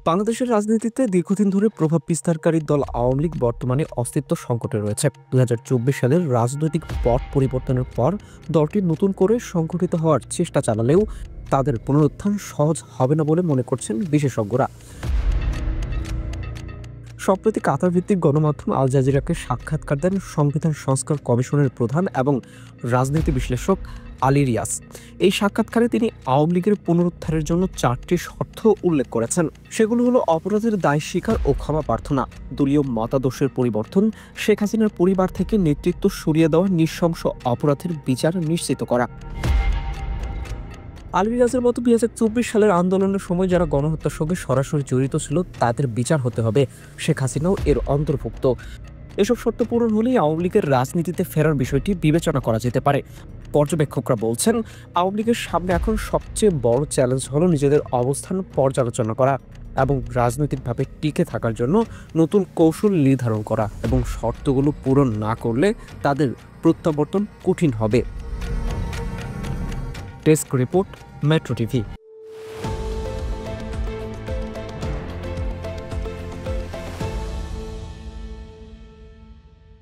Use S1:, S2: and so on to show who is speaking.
S1: বাংলাদেশের রাজনীতিতে দীর্ঘদিন ধরে প্রভাব বিস্তারকারী দল আওয়ামী লীগ বর্তমানে অস্তিত্ব সংকটে রয়েছে। ২০২৪ সালের রাজনৈতিক পট পরিবর্তনের পর দলটি নতুন করে সংগঠিত হওয়ার চেষ্টা চালালেও তাদের পুনরুত্থান সহজ হবে না বলে মনে করছেন বিশেষজ্ঞরা। সম্প্রতি কাতার ভিত্তিক গণমাধ্যম আল জাজিরাকে সাক্ষাৎকার দেন সংবিধান সংস্কার কমিশনের প্রধান এবং রাজনীতি বিশ্লেষক আলী রিয়াজ। এই সাক্ষাৎকারে তিনি আওয়ামী লীগের পুনরুদ্ধারের জন্য ৪টি শর্ত উল্লেখ করেছেন। সেগুলো হলো অপরাধের দায় স্বীকার ও ক্ষমা প্রার্থনা, দলীয় মতাদর্শের পরিবর্তন, শেখ হাসিনার পরিবার থেকে নেতৃত্ব সরিয়ে দেওয়া, নৃশংস অপরাধের বিচার নিশ্চিত করা। আলী রিয়াজের মতো ২০২৪ সালের আন্দোলনের সময় যারা গণহত্যার সঙ্গে সরাসরি জড়িত ছিল তাদের বিচার হতে হবে। শেখ হাসিনাও এর অন্তর্ভুক্ত। এসব শর্ত পূরণ হলেই আওয়ামী লীগের রাজনীতিতে ফেরার বিষয়টি বিবেচনা করা যেতে পারে। পর্যবেক্ষকরা বলছেন, আওয়ামী লীগের সামনে এখন সবচেয়ে বড় চ্যালেঞ্জ হলো নিজেদের অবস্থান পর্যালোচনা করা এবং রাজনৈতিকভাবে টিকে থাকার জন্য নতুন কৌশল নির্ধারণ করা, এবং শর্তগুলো পূরণ না করলে তাদের প্রত্যাবর্তন কঠিন হবে। Desk report, metro TV.